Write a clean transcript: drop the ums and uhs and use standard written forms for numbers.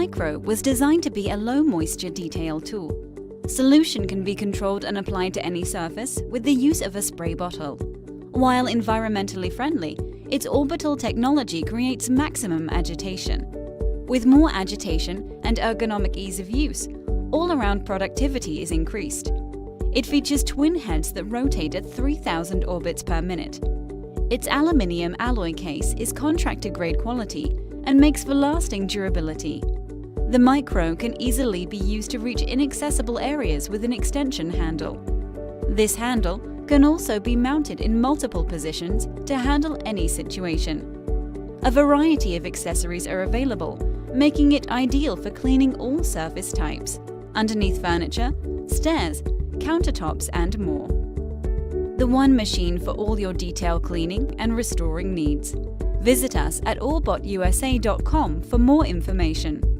Micro was designed to be a low-moisture detail tool. Solution can be controlled and applied to any surface with the use of a spray bottle. While environmentally friendly, its orbital technology creates maximum agitation. With more agitation and ergonomic ease of use, all-around productivity is increased. It features twin heads that rotate at 3,000 orbits per minute. Its aluminium alloy case is contractor-grade quality and makes for lasting durability. The Micro can easily be used to reach inaccessible areas with an extension handle. This handle can also be mounted in multiple positions to handle any situation. A variety of accessories are available, making it ideal for cleaning all surface types, underneath furniture, stairs, countertops and more. The one machine for all your detail cleaning and restoring needs. Visit us at orbotusa.com for more information.